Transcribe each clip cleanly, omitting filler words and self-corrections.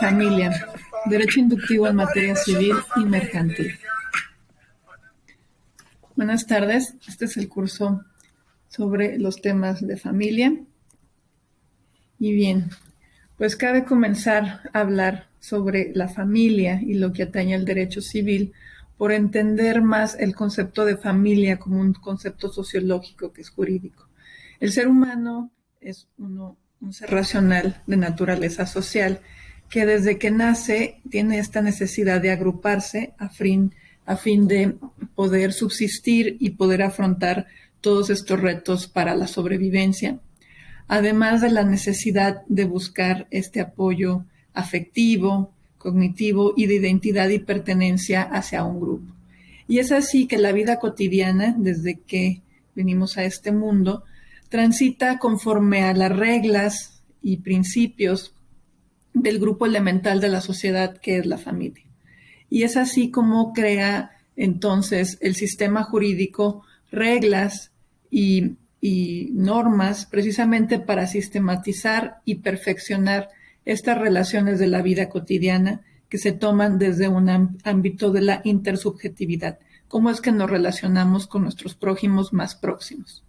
Familia, derecho inductivo en materia civil y mercantil. Buenas tardes, este es el curso sobre los temas de familia. Y bien, pues cabe comenzar a hablar sobre la familia y lo que atañe al derecho civil por entender más el concepto de familia como un concepto sociológico que es jurídico. El ser humano es un ser racional de naturaleza social que desde que nace tiene esta necesidad de agruparse a fin de poder subsistir y poder afrontar todos estos retos para la sobrevivencia, además de la necesidad de buscar este apoyo afectivo, cognitivo y de identidad y pertenencia hacia un grupo. Y es así que la vida cotidiana, desde que venimos a este mundo, transita conforme a las reglas y principios del grupo elemental de la sociedad que es la familia. Y es así como crea entonces el sistema jurídico reglas y normas precisamente para sistematizar y perfeccionar estas relaciones de la vida cotidiana que se toman desde un ámbito de la intersubjetividad. ¿Cómo es que nos relacionamos con nuestros prójimos más próximos?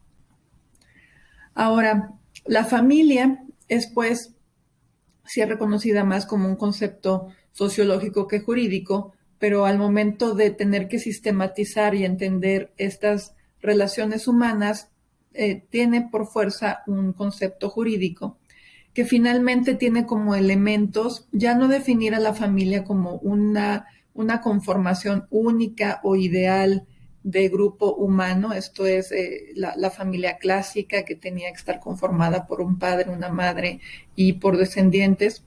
Ahora, la familia es pues sí es reconocida más como un concepto sociológico que jurídico, pero al momento de tener que sistematizar y entender estas relaciones humanas, tiene por fuerza un concepto jurídico que finalmente tiene como elementos ya no definir a la familia como una conformación única o ideal de grupo humano, esto es la familia clásica que tenía que estar conformada por un padre, una madre y por descendientes.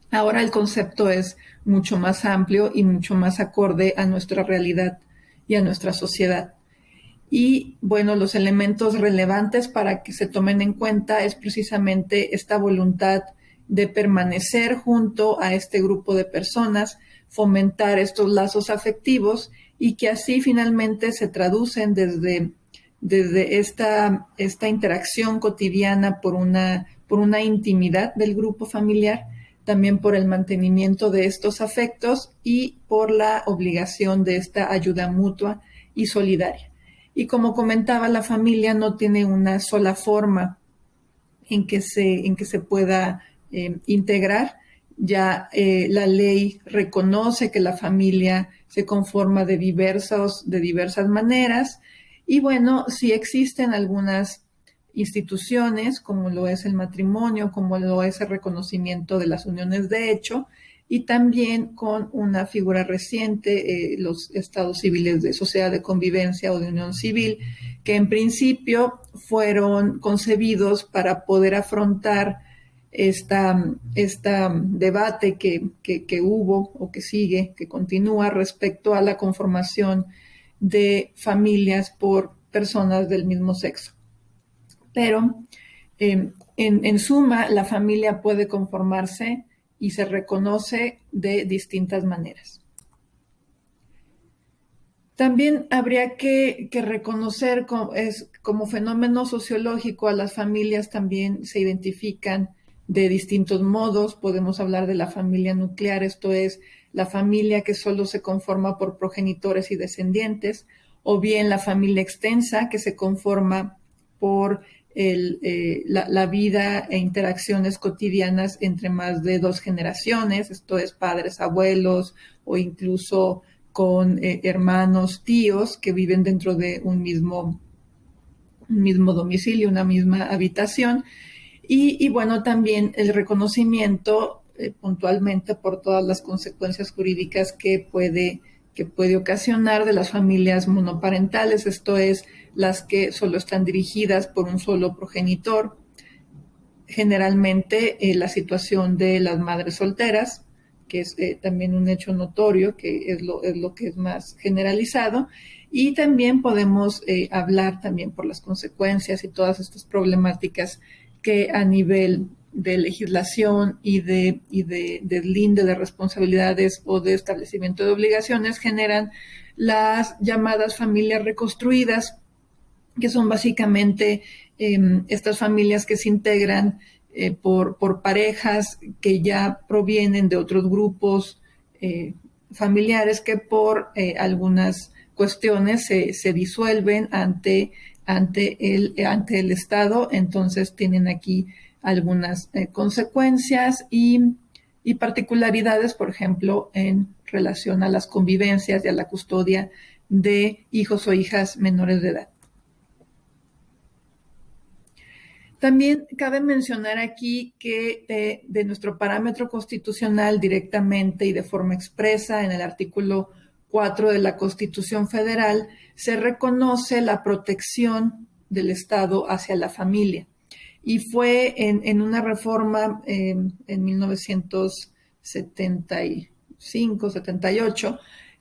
Ahora el concepto es mucho más amplio y mucho más acorde a nuestra realidad y a nuestra sociedad. Y bueno, los elementos relevantes para que se tomen en cuenta es precisamente esta voluntad de permanecer junto a este grupo de personas, fomentar estos lazos afectivos y que así finalmente se traducen desde esta interacción cotidiana por una intimidad del grupo familiar, también por el mantenimiento de estos afectos y por la obligación de esta ayuda mutua y solidaria. Y como comentaba, la familia no tiene una sola forma en que se pueda integrar. Ya la ley reconoce que la familia se conforma de diversas maneras y bueno, sí existen algunas instituciones como lo es el matrimonio, como lo es el reconocimiento de las uniones de hecho y también con una figura reciente, los estados civiles de sociedad de convivencia o de unión civil, que en principio fueron concebidos para poder afrontar esta debate que hubo o que sigue, que continúa respecto a la conformación de familias por personas del mismo sexo. Pero en suma, la familia puede conformarse y se reconoce de distintas maneras. También habría que reconocer como fenómeno sociológico a las familias también se identifican de distintos modos. Podemos hablar de la familia nuclear, esto es la familia que solo se conforma por progenitores y descendientes, o bien la familia extensa que se conforma por la vida e interacciones cotidianas entre más de dos generaciones, esto es padres, abuelos o incluso con hermanos, tíos que viven dentro de un mismo domicilio, una misma habitación. Y bueno, también el reconocimiento puntualmente por todas las consecuencias jurídicas que puede ocasionar de las familias monoparentales, esto es, las que solo están dirigidas por un solo progenitor, generalmente la situación de las madres solteras, que es también un hecho notorio, que es lo que es más generalizado, y también podemos hablar también por las consecuencias y todas estas problemáticas que a nivel de legislación y de deslinde de responsabilidades o de establecimiento de obligaciones generan las llamadas familias reconstruidas, que son básicamente estas familias que se integran por parejas que ya provienen de otros grupos familiares que por algunas cuestiones se disuelven ante el Estado. Entonces tienen aquí algunas consecuencias y particularidades, por ejemplo, en relación a las convivencias y a la custodia de hijos o hijas menores de edad. También cabe mencionar aquí que de nuestro parámetro constitucional directamente y de forma expresa en el artículo 4 de la Constitución Federal se reconoce la protección del Estado hacia la familia. Y fue en una reforma en 1975-78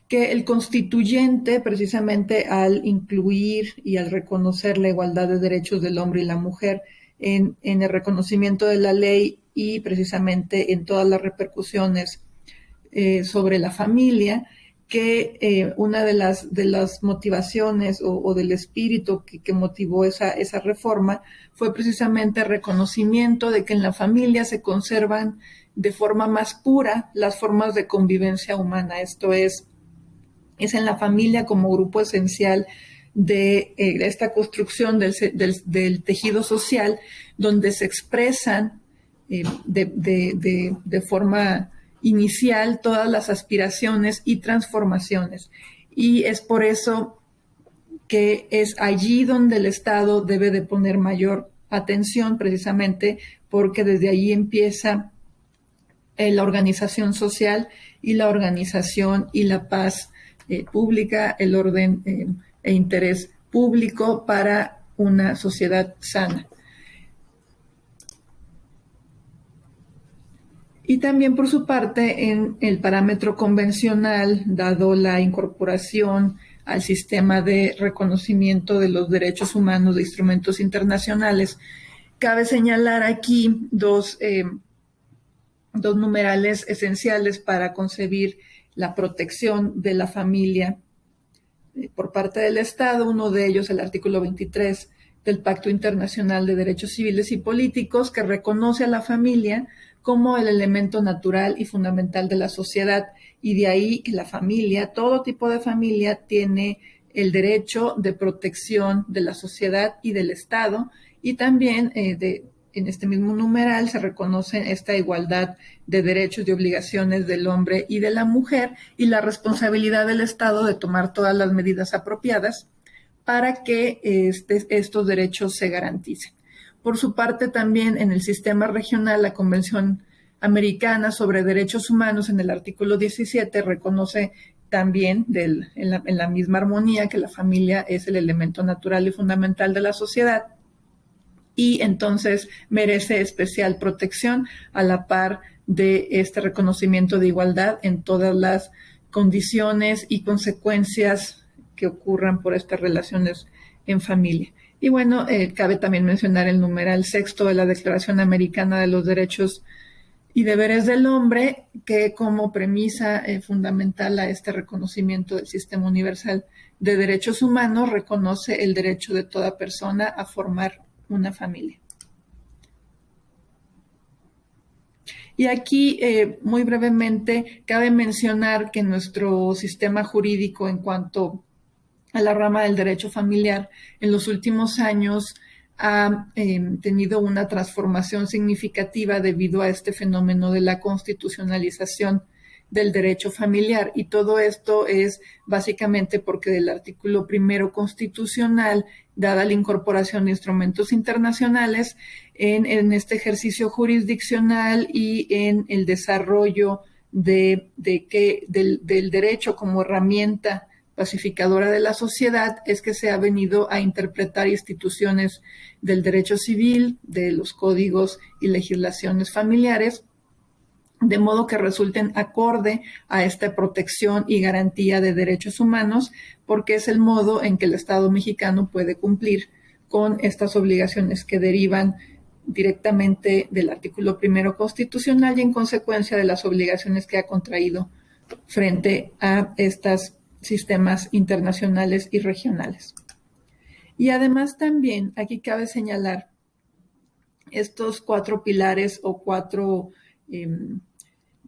que el constituyente, precisamente al incluir y al reconocer la igualdad de derechos del hombre y la mujer en el reconocimiento de la ley y precisamente en todas las repercusiones sobre la familia, que una de las motivaciones o del espíritu que motivó esa reforma fue precisamente el reconocimiento de que en la familia se conservan de forma más pura las formas de convivencia humana. Esto es en la familia como grupo esencial de esta construcción del tejido social, donde se expresan de forma inicial todas las aspiraciones y transformaciones. Y es por eso que es allí donde el Estado debe de poner mayor atención, precisamente porque desde allí empieza la organización social y la organización y la paz pública, el orden e interés público para una sociedad sana. Y también, por su parte, en el parámetro convencional, dado la incorporación al sistema de reconocimiento de los derechos humanos de instrumentos internacionales, cabe señalar aquí dos numerales esenciales para concebir la protección de la familia por parte del Estado. Uno de ellos, el artículo 23 del Pacto Internacional de Derechos Civiles y Políticos, que reconoce a la familia como el elemento natural y fundamental de la sociedad, y de ahí que la familia, todo tipo de familia, tiene el derecho de protección de la sociedad y del Estado, y también en este mismo numeral se reconoce esta igualdad de derechos y obligaciones del hombre y de la mujer y la responsabilidad del Estado de tomar todas las medidas apropiadas para que estos derechos se garanticen. Por su parte, también en el sistema regional, la Convención Americana sobre Derechos Humanos, en el artículo 17, reconoce también en la misma armonía que la familia es el elemento natural y fundamental de la sociedad, y entonces merece especial protección a la par de este reconocimiento de igualdad en todas las condiciones y consecuencias que ocurran por estas relaciones en familia. Y bueno, cabe también mencionar el numeral 6 de la Declaración Americana de los Derechos y Deberes del Hombre, que como premisa fundamental a este reconocimiento del Sistema Universal de Derechos Humanos reconoce el derecho de toda persona a formar una familia. Y aquí, muy brevemente, cabe mencionar que nuestro sistema jurídico en cuanto a la rama del derecho familiar en los últimos años ha tenido una transformación significativa debido a este fenómeno de la constitucionalización del derecho familiar. Y todo esto es básicamente porque del artículo 1 constitucional, dada la incorporación de instrumentos internacionales en este ejercicio jurisdiccional y en el desarrollo del derecho como herramienta pacificadora de la sociedad, es que se ha venido a interpretar instituciones del derecho civil, de los códigos y legislaciones familiares, de modo que resulten acorde a esta protección y garantía de derechos humanos, porque es el modo en que el Estado mexicano puede cumplir con estas obligaciones que derivan directamente del artículo 1 constitucional y en consecuencia de las obligaciones que ha contraído frente a estos sistemas internacionales y regionales. Y además también aquí cabe señalar estos 4 pilares o 4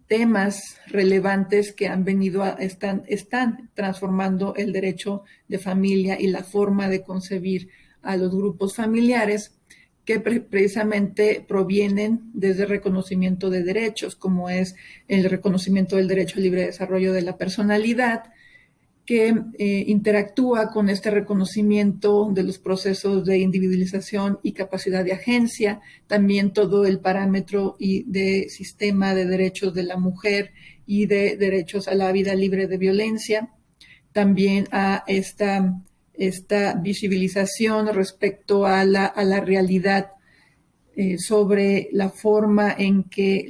temas relevantes que han venido están transformando el derecho de familia y la forma de concebir a los grupos familiares, que precisamente provienen desde el reconocimiento de derechos, como es el reconocimiento del derecho al libre desarrollo de la personalidad, que interactúa con este reconocimiento de los procesos de individualización y capacidad de agencia, también todo el parámetro y de sistema de derechos de la mujer y de derechos a la vida libre de violencia, también a esta visibilización respecto a la realidad sobre la forma en que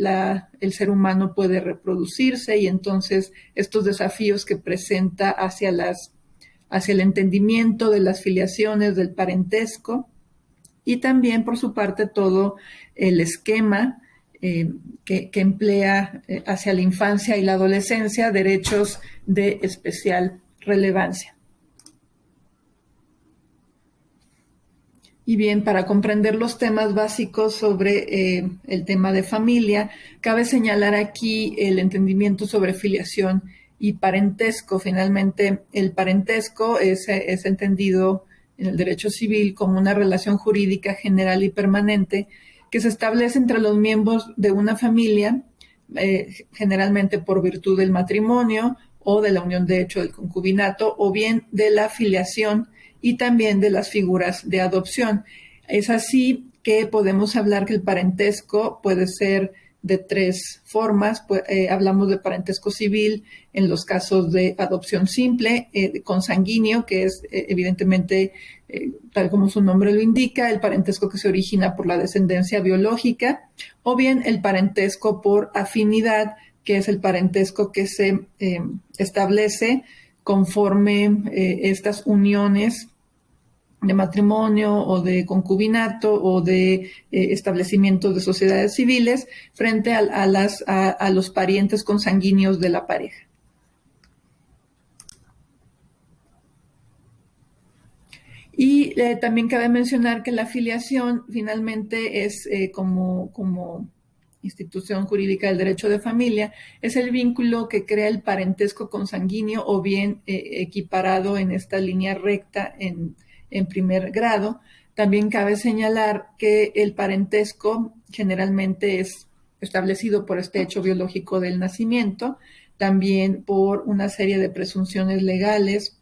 el ser humano puede reproducirse, y entonces estos desafíos que presenta hacia el entendimiento de las filiaciones, del parentesco, y también por su parte todo el esquema que emplea hacia la infancia y la adolescencia derechos de especial relevancia. Y bien, para comprender los temas básicos sobre el tema de familia, cabe señalar aquí el entendimiento sobre filiación y parentesco. Finalmente, el parentesco es entendido en el derecho civil como una relación jurídica general y permanente que se establece entre los miembros de una familia, generalmente por virtud del matrimonio o de la unión de hecho del concubinato, o bien de la filiación y también de las figuras de adopción. Es así que podemos hablar que el parentesco puede ser de 3 formas. Hablamos de parentesco civil en los casos de adopción simple, consanguíneo, que es evidentemente, tal como su nombre lo indica, el parentesco que se origina por la descendencia biológica, o bien el parentesco por afinidad, que es el parentesco que se establece conforme estas uniones de matrimonio o de concubinato o de establecimiento de sociedades civiles frente a los parientes consanguíneos de la pareja. Y también cabe mencionar que la filiación finalmente es como institución jurídica del derecho de familia, es el vínculo que crea el parentesco consanguíneo o bien equiparado en esta línea recta en primer grado. También cabe señalar que el parentesco generalmente es establecido por este hecho biológico del nacimiento, también por una serie de presunciones legales,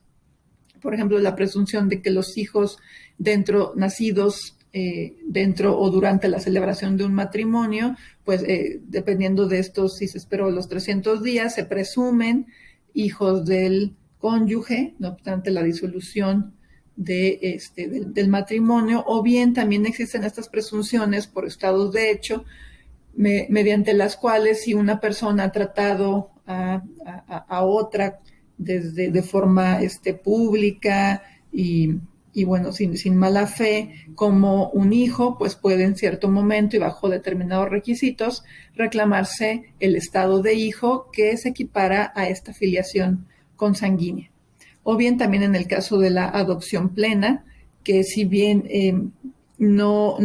por ejemplo, la presunción de que los hijos nacidos dentro o durante la celebración de un matrimonio, pues dependiendo de estos, si se esperó los 300 días, se presumen hijos del cónyuge, no obstante la disolución del matrimonio, o bien también existen estas presunciones por estados de hecho, mediante las cuales si una persona ha tratado a otra de forma pública y bueno, sin mala fe, como un hijo, pues puede en cierto momento y bajo determinados requisitos reclamarse el estado de hijo que se equipara a esta filiación consanguínea. O bien también en el caso de la adopción plena, que si bien no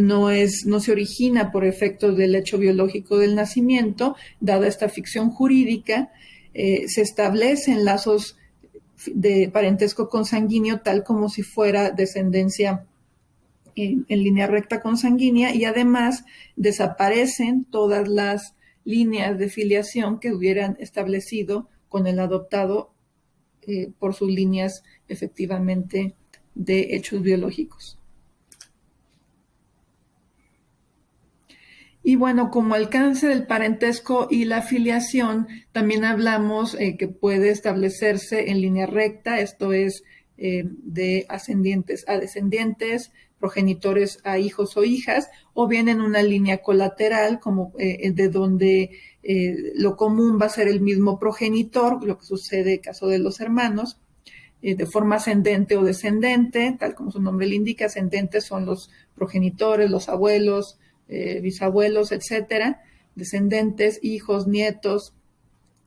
se origina por efectos del hecho biológico del nacimiento, dada esta ficción jurídica, se establecen lazos de parentesco consanguíneo tal como si fuera descendencia en línea recta consanguínea, y además desaparecen todas las líneas de filiación que hubieran establecido con el adoptado por sus líneas efectivamente de hechos biológicos. Y bueno, como alcance del parentesco y la filiación, también hablamos que puede establecerse en línea recta, esto es, de ascendientes a descendientes, progenitores a hijos o hijas, o bien en una línea colateral, como de donde lo común va a ser el mismo progenitor, lo que sucede en el caso de los hermanos, de forma ascendente o descendente, tal como su nombre le indica. Ascendentes son los progenitores, los abuelos, bisabuelos, etcétera, descendentes, hijos, nietos,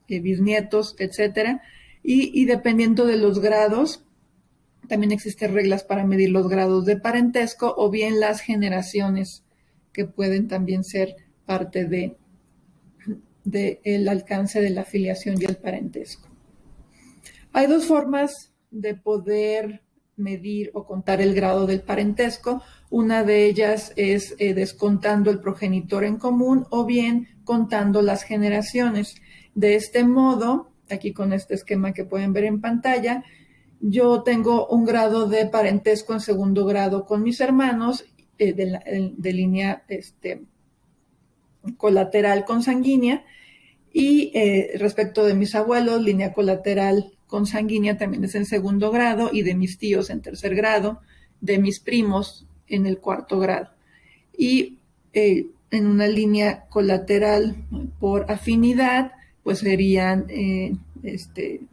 bisnietos, etcétera, y dependiendo de los grados También existen reglas para medir los grados de parentesco o bien las generaciones que pueden también ser parte del alcance de la filiación y el parentesco. Hay dos formas de poder medir o contar el grado del parentesco. Una de ellas es descontando el progenitor en común o bien contando las generaciones. De este modo, aquí con este esquema que pueden ver en pantalla, yo tengo un grado de parentesco en segundo grado con mis hermanos de línea colateral consanguínea y respecto de mis abuelos, línea colateral consanguínea también es en segundo grado y de mis tíos en tercer grado, de mis primos en el cuarto grado. Y en una línea colateral por afinidad, pues serían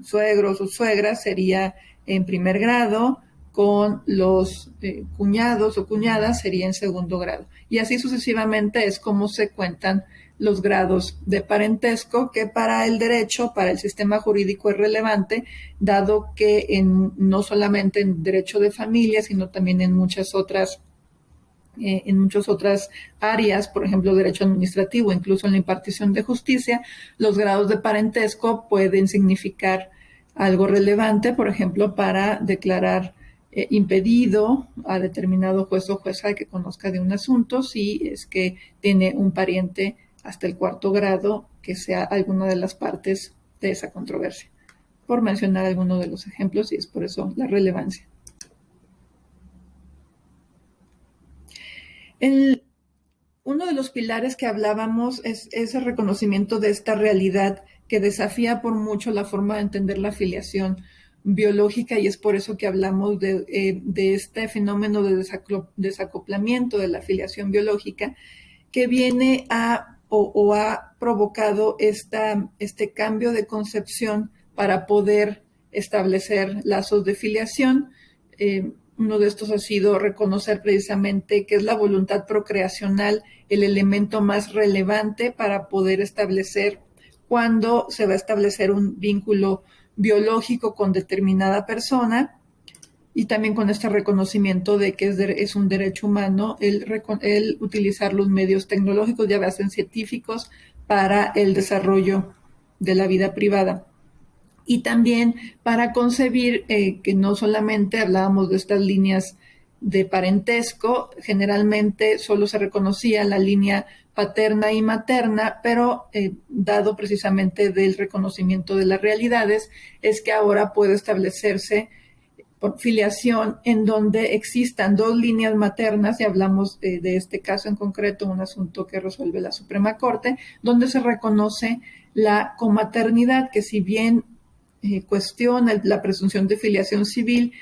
suegros o suegras, sería en primer grado, con los cuñados o cuñadas sería en segundo grado. Y así sucesivamente es como se cuentan los grados de parentesco, que para el derecho, para el sistema jurídico es relevante, dado que no solamente en derecho de familia, sino también en muchas otras áreas, por ejemplo, derecho administrativo, incluso en la impartición de justicia, los grados de parentesco pueden significar algo relevante, por ejemplo, para declarar impedido a determinado juez o jueza que conozca de un asunto si es que tiene un pariente hasta el cuarto grado que sea alguna de las partes de esa controversia, por mencionar algunos de los ejemplos, y es por eso la relevancia. Uno de los pilares que hablábamos es el reconocimiento de esta realidad que desafía por mucho la forma de entender la filiación biológica, y es por eso que hablamos de este fenómeno de desacoplamiento de la filiación biológica que viene o ha provocado este cambio de concepción para poder establecer lazos de filiación. Uno de estos ha sido reconocer precisamente que es la voluntad procreacional el elemento más relevante para poder establecer cuándo se va a establecer un vínculo biológico con determinada persona, y también con este reconocimiento de que es un derecho humano el utilizar los medios tecnológicos, ya sean científicos, para el desarrollo de la vida privada. Y también para concebir que no solamente hablábamos de estas líneas de parentesco, generalmente solo se reconocía la línea paterna y materna, pero dado precisamente del reconocimiento de las realidades, es que ahora puede establecerse por filiación en donde existan dos líneas maternas, y hablamos de este caso en concreto, un asunto que resuelve la Suprema Corte, donde se reconoce la comaternidad, que si bien cuestiona la presunción de filiación civil,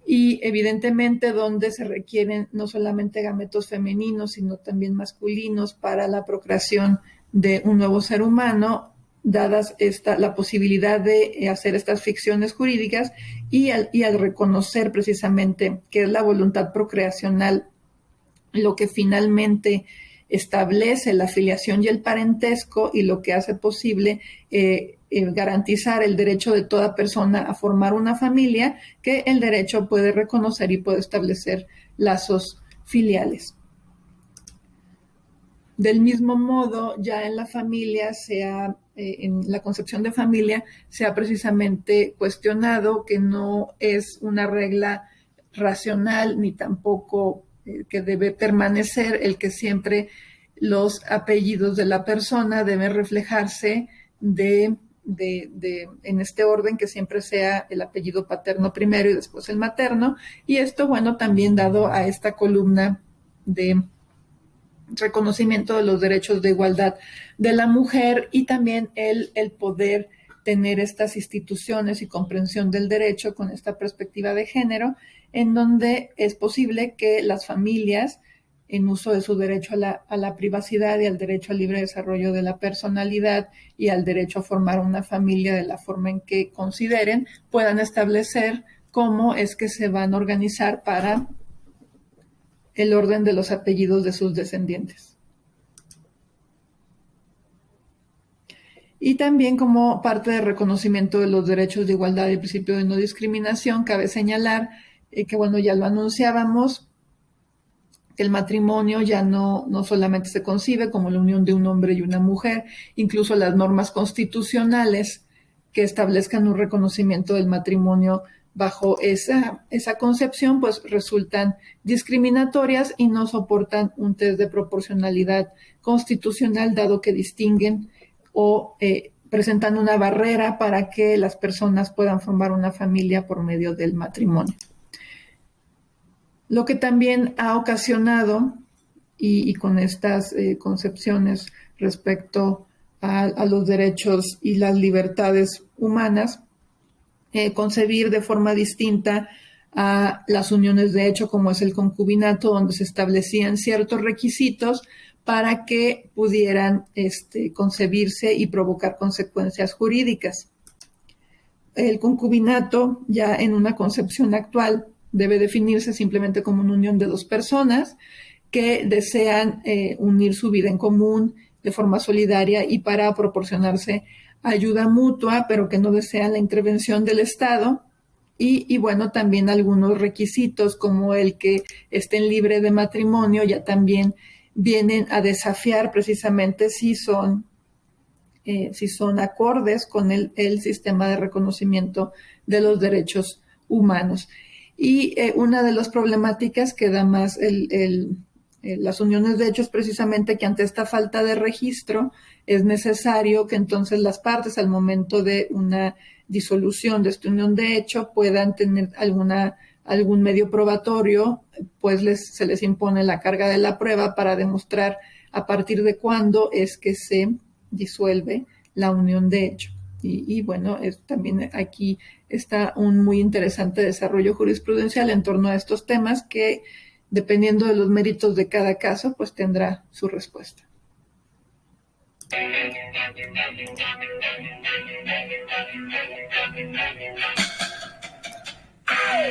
y evidentemente donde se requieren no solamente gametos femeninos, sino también masculinos para la procreación de un nuevo ser humano, dadas la posibilidad de hacer estas ficciones jurídicas, y al reconocer precisamente que es la voluntad procreacional lo que finalmente establece la filiación y el parentesco, y lo que hace posible garantizar el derecho de toda persona a formar una familia, que el derecho puede reconocer y puede establecer lazos filiales. Del mismo modo, ya en la familia en la concepción de familia se ha precisamente cuestionado que no es una regla racional ni tampoco que debe permanecer el que siempre los apellidos de la persona deben reflejarse en este orden, que siempre sea el apellido paterno primero y después el materno. Y esto, bueno, también dado a esta columna de reconocimiento de los derechos de igualdad de la mujer, y también el poder tener estas instituciones y comprensión del derecho con esta perspectiva de género, en donde es posible que las familias, en uso de su derecho a la privacidad y al derecho al libre desarrollo de la personalidad y al derecho a formar una familia de la forma en que consideren, puedan establecer cómo es que se van a organizar para el orden de los apellidos de sus descendientes. Y también como parte del reconocimiento de los derechos de igualdad y el principio de no discriminación, cabe señalar que, bueno, ya lo anunciábamos, que el matrimonio ya no solamente se concibe como la unión de un hombre y una mujer, incluso las normas constitucionales que establezcan un reconocimiento del matrimonio bajo esa concepción, pues resultan discriminatorias y no soportan un test de proporcionalidad constitucional, dado que distinguen o presentan una barrera para que las personas puedan formar una familia por medio del matrimonio. Lo que también ha ocasionado, y con estas concepciones respecto a los derechos y las libertades humanas, concebir de forma distinta a las uniones de hecho, como es el concubinato, donde se establecían ciertos requisitos para que pudieran concebirse y provocar consecuencias jurídicas. El concubinato, ya en una concepción actual, debe definirse simplemente como una unión de dos personas que desean unir su vida en común de forma solidaria y para proporcionarse ayuda mutua, pero que no desean la intervención del Estado. Y bueno, también algunos requisitos como el que estén libres de matrimonio ya también vienen a desafiar precisamente si son acordes con el sistema de reconocimiento de los derechos humanos. Y una de las problemáticas que da más las uniones de hecho es precisamente que ante esta falta de registro es necesario que entonces las partes al momento de una disolución de esta unión de hecho puedan tener algún medio probatorio, pues se les impone la carga de la prueba para demostrar a partir de cuándo es que se disuelve la unión de hecho. Y bueno, también aquí está un muy interesante desarrollo jurisprudencial en torno a estos temas que, dependiendo de los méritos de cada caso, pues tendrá su respuesta.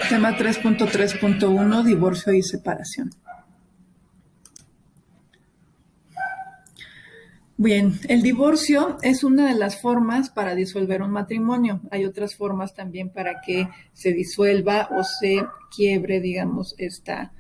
Tema 3.3.1, divorcio y separación. Bien, el divorcio es una de las formas para disolver un matrimonio. Hay otras formas también para que se disuelva o se quiebre, digamos, esta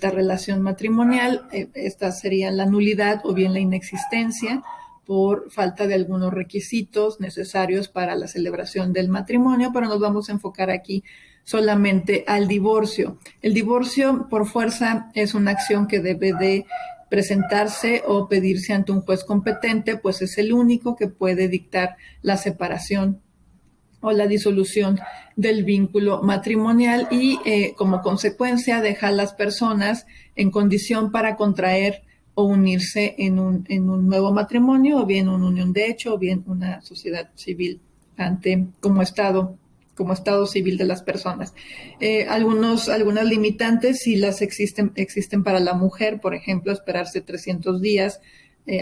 relación matrimonial. Estas serían la nulidad o bien la inexistencia por falta de algunos requisitos necesarios para la celebración del matrimonio, pero nos vamos a enfocar aquí solamente al divorcio. El divorcio por fuerza es una acción que debe de presentarse o pedirse ante un juez competente, pues es el único que puede dictar la separación o la disolución del vínculo matrimonial y como consecuencia deja a las personas en condición para contraer o unirse en un nuevo matrimonio o bien una unión de hecho o bien una sociedad civil como estado civil de las personas. Algunas limitantes, si las existen para la mujer, por ejemplo, esperarse 300 días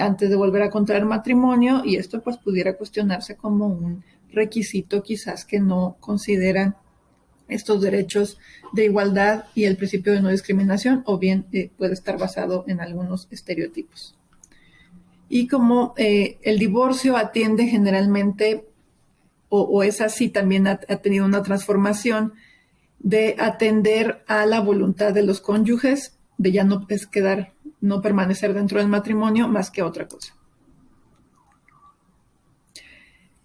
antes de volver a contraer matrimonio, y esto pues pudiera cuestionarse como un requisito quizás que no consideran estos derechos de igualdad y el principio de no discriminación, o bien puede estar basado en algunos estereotipos. Y como el divorcio atiende generalmente o es así, también ha tenido una transformación de atender a la voluntad de los cónyuges, de ya no permanecer dentro del matrimonio más que otra cosa.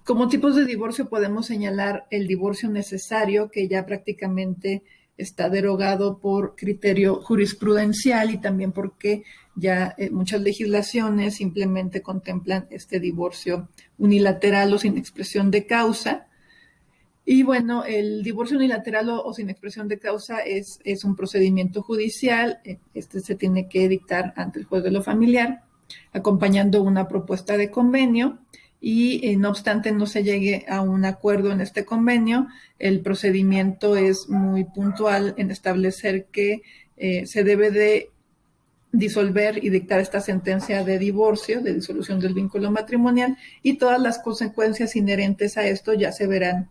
Como tipos de divorcio podemos señalar el divorcio necesario, que ya prácticamente está derogado por criterio jurisprudencial y también porque ya muchas legislaciones simplemente contemplan este divorcio unilateral o sin expresión de causa. Y bueno, el divorcio unilateral o sin expresión de causa es un procedimiento judicial. Se tiene que dictar ante el juez de lo familiar, acompañando una propuesta de convenio. Y no obstante no se llegue a un acuerdo en este convenio, el procedimiento es muy puntual en establecer que se debe de disolver y dictar esta sentencia de divorcio, de disolución del vínculo matrimonial, y todas las consecuencias inherentes a esto ya se verán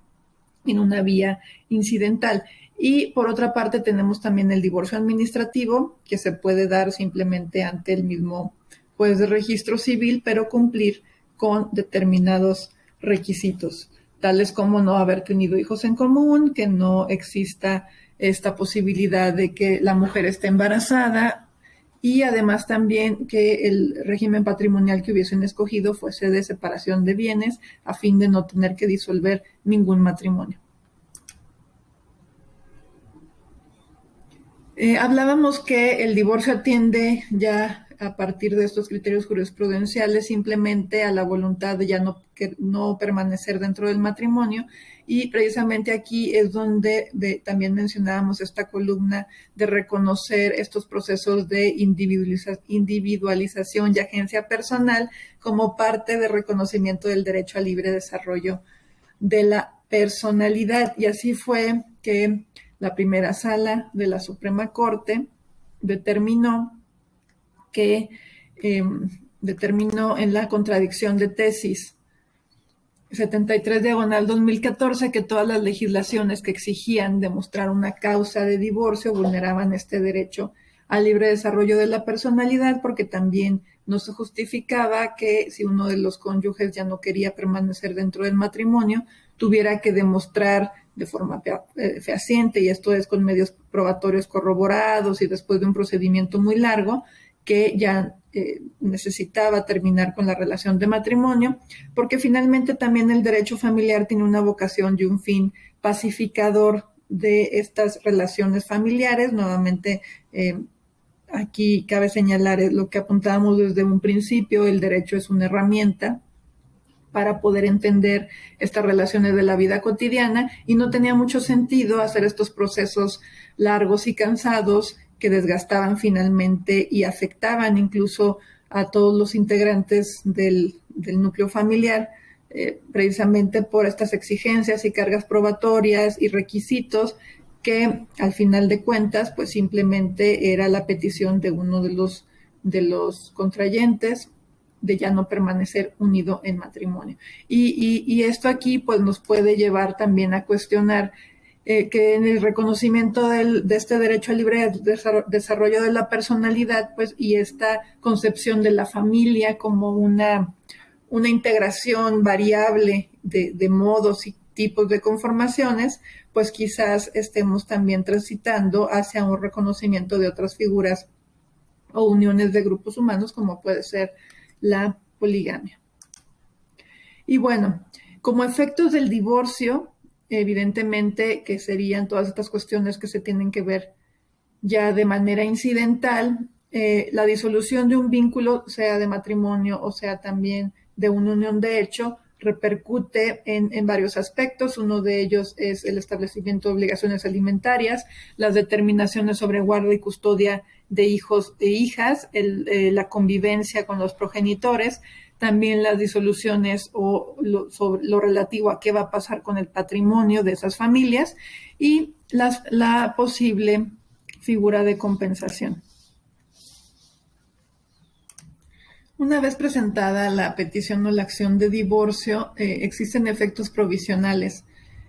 en una vía incidental. Y por otra parte tenemos también el divorcio administrativo, que se puede dar simplemente ante el mismo juez de registro civil, pero cumplir con determinados requisitos, tales como no haber tenido hijos en común, que no exista esta posibilidad de que la mujer esté embarazada, y además también que el régimen patrimonial que hubiesen escogido fuese de separación de bienes a fin de no tener que disolver ningún matrimonio. Hablábamos que el divorcio atiende ya a partir de estos criterios jurisprudenciales simplemente a la voluntad de ya no permanecer dentro del matrimonio, y precisamente aquí es donde también mencionábamos esta columna de reconocer estos procesos de individualización y agencia personal como parte del reconocimiento del derecho al libre desarrollo de la personalidad. Y así fue que la primera sala de la Suprema Corte determinó en la contradicción de tesis 73/2014 que todas las legislaciones que exigían demostrar una causa de divorcio vulneraban este derecho al libre desarrollo de la personalidad, porque también no se justificaba que si uno de los cónyuges ya no quería permanecer dentro del matrimonio, tuviera que demostrar de forma fehaciente, y esto es con medios probatorios corroborados y después de un procedimiento muy largo, que ya necesitaba terminar con la relación de matrimonio, porque finalmente también el derecho familiar tiene una vocación y un fin pacificador de estas relaciones familiares. Nuevamente, aquí cabe señalar lo que apuntábamos desde un principio: el derecho es una herramienta para poder entender estas relaciones de la vida cotidiana, y no tenía mucho sentido hacer estos procesos largos y cansados que desgastaban finalmente y afectaban incluso a todos los integrantes del núcleo familiar, precisamente por estas exigencias y cargas probatorias y requisitos que al final de cuentas pues simplemente era la petición de uno de los contrayentes de ya no permanecer unido en matrimonio. Y esto aquí pues nos puede llevar también a cuestionar que en el reconocimiento de este derecho al libre desarrollo de la personalidad, pues, y esta concepción de la familia como una integración variable de modos y tipos de conformaciones, pues quizás estemos también transitando hacia un reconocimiento de otras figuras o uniones de grupos humanos, como puede ser la poligamia. Y bueno, como efectos del divorcio, evidentemente que serían todas estas cuestiones que se tienen que ver ya de manera incidental, la disolución de un vínculo, sea de matrimonio o sea también de una unión de hecho, repercute en varios aspectos. Uno de ellos es el establecimiento de obligaciones alimentarias, las determinaciones sobre guarda y custodia de hijos e hijas, la convivencia con los progenitores, también las disoluciones sobre lo relativo a qué va a pasar con el patrimonio de esas familias, y la posible figura de compensación. Una vez presentada la petición o la acción de divorcio, existen efectos provisionales,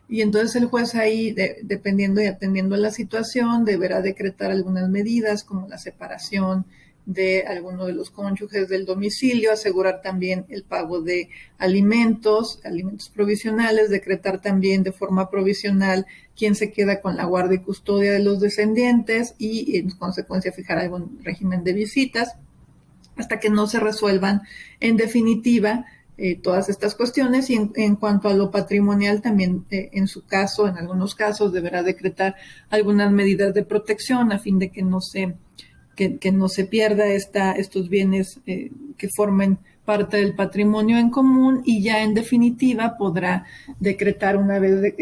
y entonces el juez ahí, dependiendo y atendiendo a la situación, deberá decretar algunas medidas como la separación de alguno de los cónyuges del domicilio, asegurar también el pago de alimentos provisionales, decretar también de forma provisional quién se queda con la guarda y custodia de los descendientes, y en consecuencia fijar algún régimen de visitas, hasta que no se resuelvan en definitiva todas estas cuestiones. Y en cuanto a lo patrimonial, también en algunos casos, deberá decretar algunas medidas de protección a fin de que no se pierda estos bienes que formen parte del patrimonio en común, y ya en definitiva podrá decretar, una vez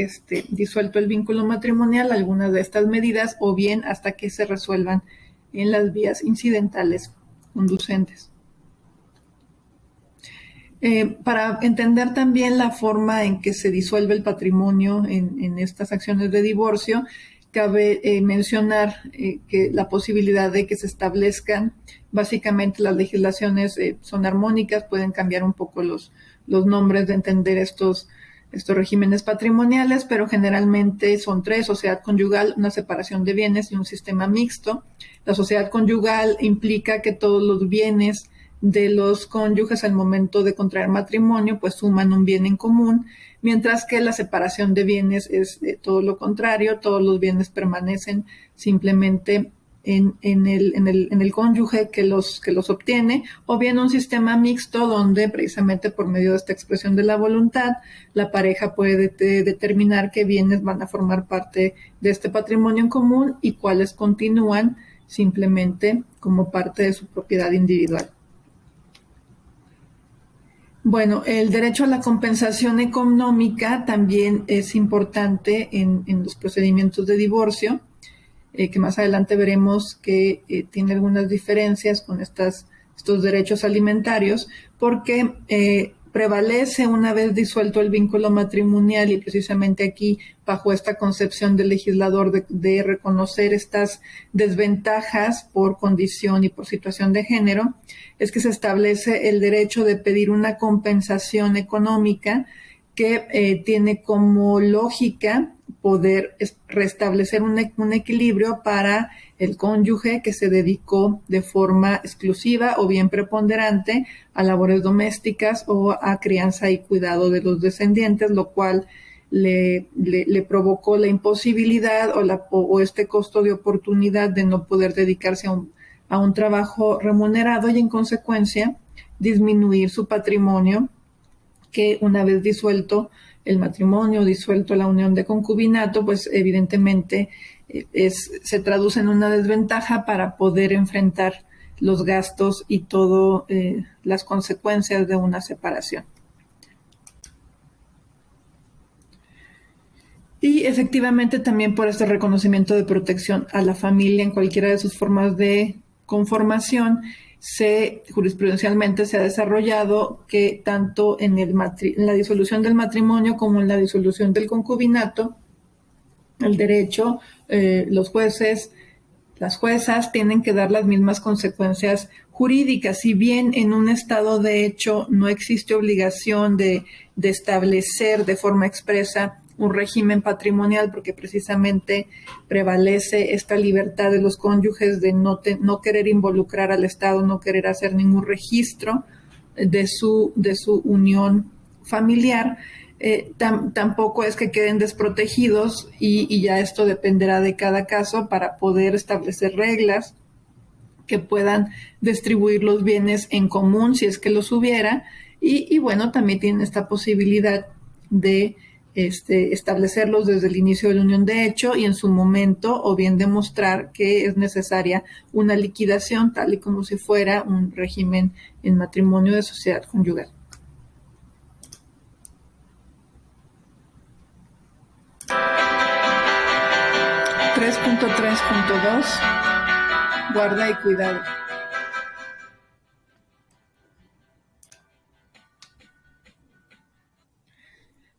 disuelto el vínculo matrimonial, algunas de estas medidas, o bien hasta que se resuelvan en las vías incidentales conducentes. Para entender también la forma en que se disuelve el patrimonio en estas acciones de divorcio, cabe mencionar que la posibilidad de que se establezcan, básicamente las legislaciones son armónicas, pueden cambiar un poco los nombres de entender estos regímenes patrimoniales, pero generalmente son tres: sociedad conyugal, una separación de bienes y un sistema mixto. La sociedad conyugal implica que todos los bienes de los cónyuges al momento de contraer matrimonio, pues suman un bien en común, mientras que la separación de bienes es todo lo contrario, todos los bienes permanecen simplemente en el cónyuge que los obtiene, o bien un sistema mixto donde precisamente por medio de esta expresión de la voluntad, la pareja puede determinar qué bienes van a formar parte de este patrimonio en común y cuáles continúan simplemente como parte de su propiedad individual. Bueno, el derecho a la compensación económica también es importante en los procedimientos de divorcio, que más adelante veremos que tiene algunas diferencias con estos derechos alimentarios, porque prevalece una vez disuelto el vínculo matrimonial, y precisamente aquí, bajo esta concepción del legislador de reconocer estas desventajas por condición y por situación de género, es que se establece el derecho de pedir una compensación económica que tiene como lógica poder restablecer un equilibrio para el cónyuge que se dedicó de forma exclusiva o bien preponderante a labores domésticas o a crianza y cuidado de los descendientes, lo cual le provocó la imposibilidad o este costo de oportunidad de no poder dedicarse a un trabajo remunerado y en consecuencia disminuir su patrimonio, que una vez disuelto el matrimonio, disuelto la unión de concubinato, pues evidentemente se traduce en una desventaja para poder enfrentar los gastos y todas las consecuencias de una separación. Y efectivamente también por este reconocimiento de protección a la familia en cualquiera de sus formas de conformación, jurisprudencialmente se ha desarrollado que tanto en la disolución del matrimonio como en la disolución del concubinato, el derecho, los jueces, las juezas tienen que dar las mismas consecuencias jurídicas. Si bien en un estado de hecho no existe obligación de establecer de forma expresa un régimen patrimonial, porque precisamente prevalece esta libertad de los cónyuges de no querer involucrar al Estado, no querer hacer ningún registro de su unión familiar, tampoco es que queden desprotegidos y ya esto dependerá de cada caso para poder establecer reglas que puedan distribuir los bienes en común si es que los hubiera, y bueno, también tienen esta posibilidad de establecerlos desde el inicio de la unión de hecho y en su momento, o bien demostrar que es necesaria una liquidación, tal y como si fuera un régimen en matrimonio de sociedad conyugal. .3.2 Guarda y cuidado.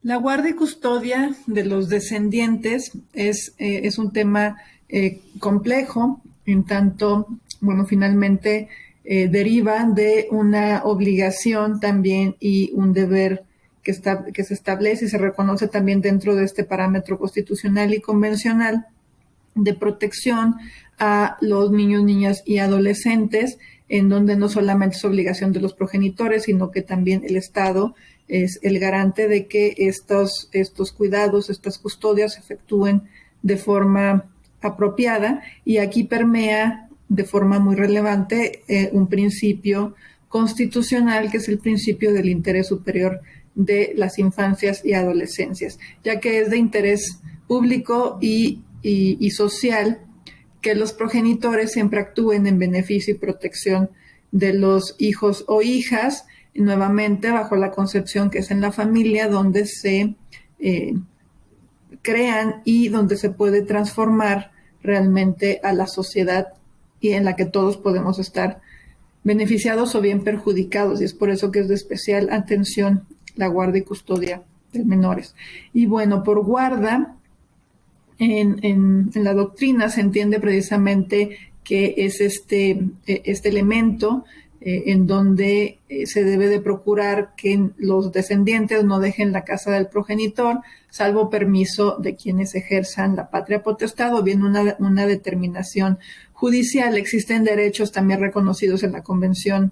La guarda y custodia de los descendientes es un tema complejo, en tanto, bueno, finalmente deriva de una obligación también y un deber que se establece y se reconoce también dentro de este parámetro constitucional y convencional de protección a los niños, niñas y adolescentes, en donde no solamente es obligación de los progenitores, sino que también el Estado es el garante de que estos cuidados, estas custodias se efectúen de forma apropiada, y aquí permea de forma muy relevante un principio constitucional que es el principio del interés superior de las infancias y adolescencias, ya que es de interés público y social que los progenitores siempre actúen en beneficio y protección de los hijos o hijas, nuevamente bajo la concepción que es en la familia donde se crean y donde se puede transformar realmente a la sociedad y en la que todos podemos estar beneficiados o bien perjudicados, y es por eso que es de especial atención la guarda y custodia de menores. Y bueno, por guarda, en la doctrina se entiende precisamente que es este elemento en donde se debe de procurar que los descendientes no dejen la casa del progenitor, salvo permiso de quienes ejerzan la patria potestad o bien una determinación judicial. Existen derechos también reconocidos en la Convención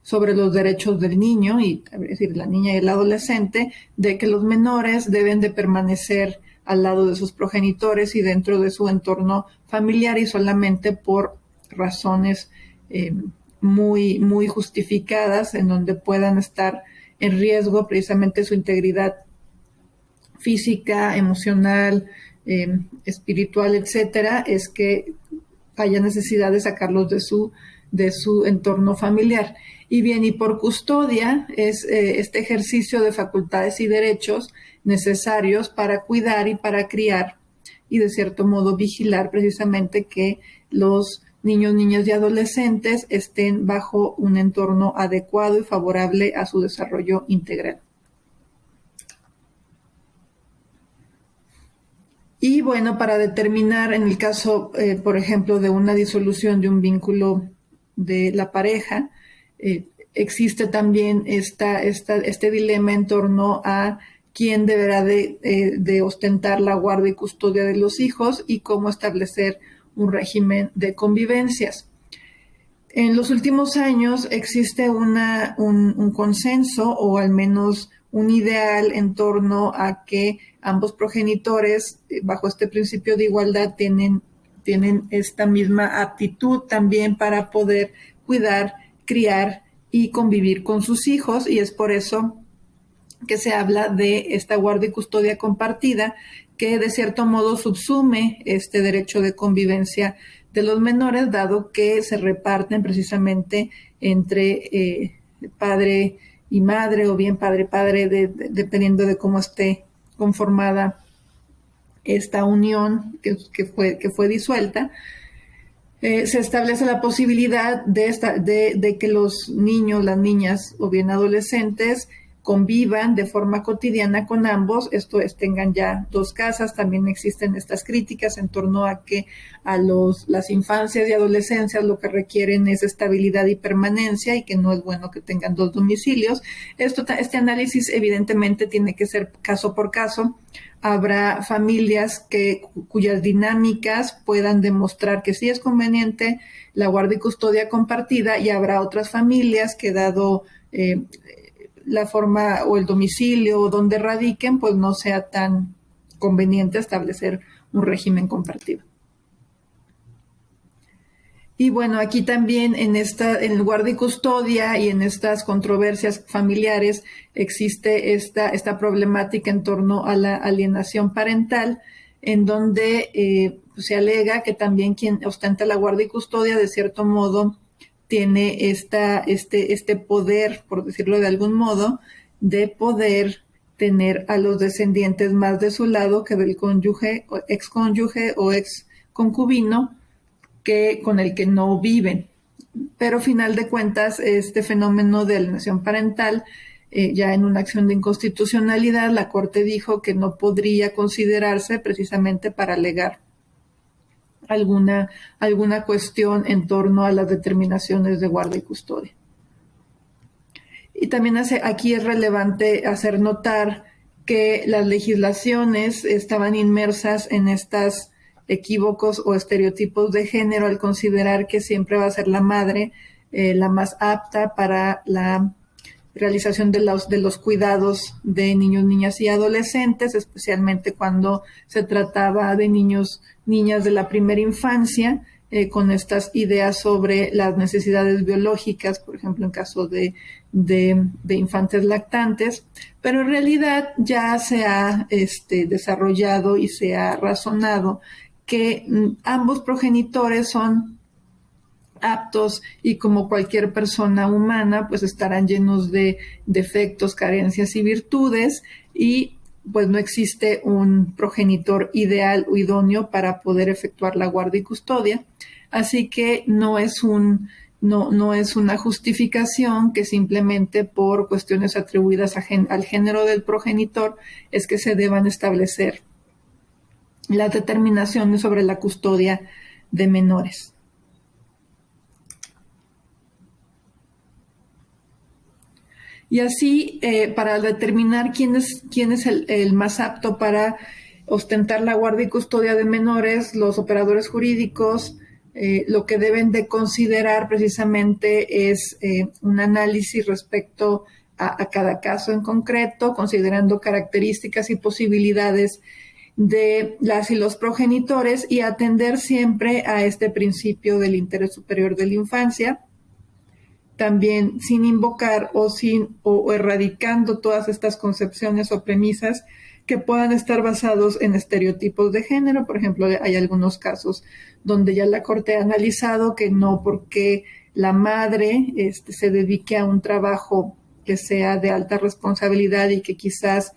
sobre los derechos del niño, y es decir, la niña y el adolescente, de que los menores deben de permanecer al lado de sus progenitores y dentro de su entorno familiar, y solamente por razones muy justificadas, en donde puedan estar en riesgo precisamente su integridad física, emocional, espiritual, etcétera, es que haya necesidad de sacarlos de su entorno familiar. Y bien, y por custodia es este ejercicio de facultades y derechos necesarios para cuidar y para criar y de cierto modo vigilar precisamente que los niños, niñas y adolescentes estén bajo un entorno adecuado y favorable a su desarrollo integral. Y bueno, para determinar en el caso, por ejemplo, de una disolución de un vínculo de la pareja, existe también este dilema en torno a quién deberá de ostentar la guarda y custodia de los hijos y cómo establecer un régimen de convivencias. En los últimos años existe un consenso, o al menos un ideal, en torno a que ambos progenitores, bajo este principio de igualdad, tienen esta misma aptitud también para poder cuidar, criar y convivir con sus hijos, y es por eso que se habla de esta guarda y custodia compartida, que de cierto modo subsume este derecho de convivencia de los menores, dado que se reparten precisamente entre padre y madre, o bien padre-padre, dependiendo de cómo esté conformada esta unión que fue disuelta. Se establece la posibilidad de que los niños, las niñas o bien adolescentes convivan de forma cotidiana con ambos, esto es, tengan ya dos casas. También existen estas críticas en torno a que las infancias y adolescencias lo que requieren es estabilidad y permanencia, y que no es bueno que tengan dos domicilios. Este análisis evidentemente tiene que ser caso por caso. Habrá familias cuyas dinámicas puedan demostrar que sí es conveniente la guarda y custodia compartida, y habrá otras familias que, dado la forma o el domicilio donde radiquen, pues no sea tan conveniente establecer un régimen compartido. Y bueno, aquí también en guarda y custodia y en estas controversias familiares existe esta problemática en torno a la alienación parental, en donde se alega que también quien ostenta la guarda y custodia de cierto modo tiene este poder, por decirlo de algún modo, de poder tener a los descendientes más de su lado que del cónyuge, excónyuge o ex concubino con el que no viven. Pero, final de cuentas, este fenómeno de alienación parental, ya en una acción de inconstitucionalidad, la Corte dijo que no podría considerarse precisamente para alegar alguna cuestión en torno a las determinaciones de guarda y custodia. Y también aquí es relevante hacer notar que las legislaciones estaban inmersas en estos equívocos o estereotipos de género, al considerar que siempre va a ser la madre la más apta para la realización de los cuidados de niños, niñas y adolescentes, especialmente cuando se trataba de niños, niñas de la primera infancia, con estas ideas sobre las necesidades biológicas, por ejemplo, en caso de infantes lactantes. Pero en realidad ya se ha desarrollado y se ha razonado que ambos progenitores son aptos, y como cualquier persona humana, pues estarán llenos de defectos, carencias y virtudes, y pues no existe un progenitor ideal o idóneo para poder efectuar la guarda y custodia. Así que no es una justificación que simplemente por cuestiones atribuidas al género del progenitor es que se deban establecer las determinaciones sobre la custodia de menores. Y así, para determinar quién es el más apto para ostentar la guarda y custodia de menores, los operadores jurídicos lo que deben de considerar precisamente es un análisis respecto a cada caso en concreto, considerando características y posibilidades de las y los progenitores y atender siempre a este principio del interés superior de la infancia, también sin invocar o erradicando todas estas concepciones o premisas que puedan estar basados en estereotipos de género. Por ejemplo, hay algunos casos donde ya la Corte ha analizado que no porque la madre se dedique a un trabajo que sea de alta responsabilidad y que quizás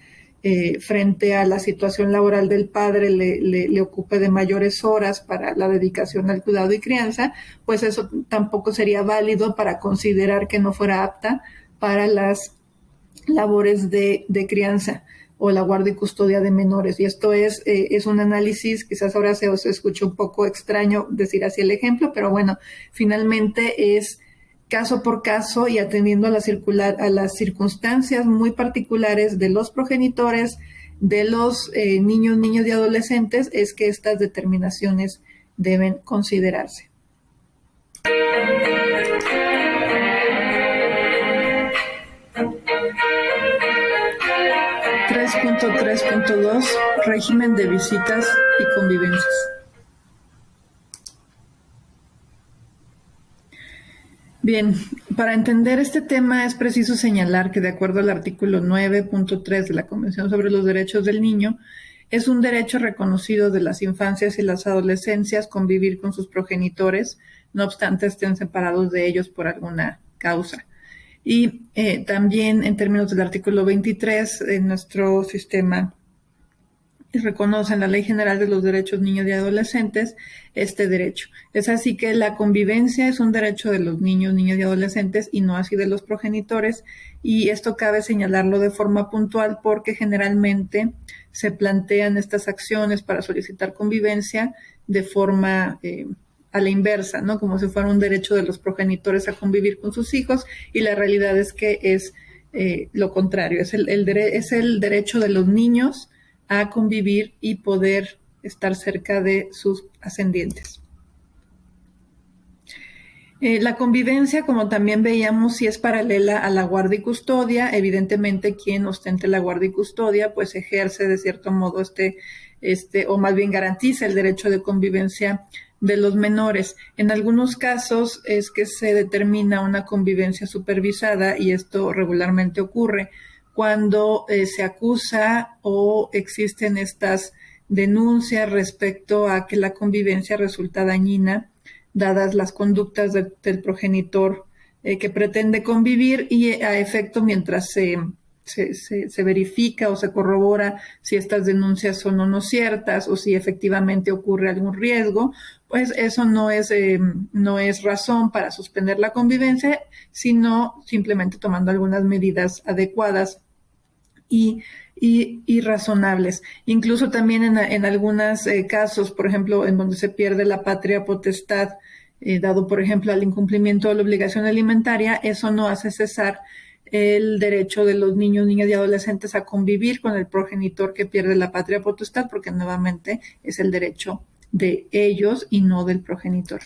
frente a la situación laboral del padre le ocupe de mayores horas para la dedicación al cuidado y crianza, pues eso tampoco sería válido para considerar que no fuera apta para las labores de crianza o la guardia y custodia de menores. Y esto es un análisis, quizás ahora se os escucha un poco extraño decir así el ejemplo, pero bueno, finalmente es caso por caso y atendiendo a las circunstancias muy particulares de los progenitores, de los niños y adolescentes, es que estas determinaciones deben considerarse. 3.3.2 Régimen de visitas y convivencias. Bien, para entender este tema es preciso señalar que de acuerdo al artículo 9.3 de la Convención sobre los Derechos del Niño, es un derecho reconocido de las infancias y las adolescencias convivir con sus progenitores, no obstante estén separados de ellos por alguna causa. Y también en términos del artículo 23, en nuestro sistema reconoce en la Ley General de los Derechos Niños y Adolescentes este derecho. Es así que la convivencia es un derecho de los niños y adolescentes y no así de los progenitores, y esto cabe señalarlo de forma puntual porque generalmente se plantean estas acciones para solicitar convivencia de forma a la inversa, ¿no? Como si fuera un derecho de los progenitores a convivir con sus hijos, y la realidad es que es lo contrario, es el derecho de los niños a convivir y poder estar cerca de sus ascendientes. La convivencia, como también veíamos, sí es paralela a la guardia y custodia. Evidentemente, quien ostente la guardia y custodia, pues ejerce de cierto modo o más bien garantiza el derecho de convivencia de los menores. En algunos casos es que se determina una convivencia supervisada, y esto regularmente ocurre cuando se acusa o existen estas denuncias respecto a que la convivencia resulta dañina, dadas las conductas del progenitor que pretende convivir, y a efecto mientras se verifica o se corrobora si estas denuncias son o no ciertas o si efectivamente ocurre algún riesgo, pues eso no es razón para suspender la convivencia, sino simplemente tomando algunas medidas adecuadas y razonables. Incluso también en algunos casos, por ejemplo, en donde se pierde la patria potestad, dado por ejemplo al incumplimiento de la obligación alimentaria, eso no hace cesar el derecho de los niños y adolescentes a convivir con el progenitor que pierde la patria potestad, porque nuevamente es el derecho de ellos y no del progenitor.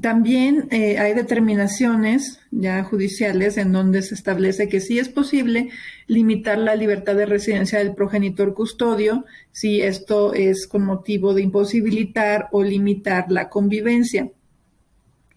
También hay determinaciones ya judiciales en donde se establece que sí es posible limitar la libertad de residencia del progenitor custodio si esto es con motivo de imposibilitar o limitar la convivencia.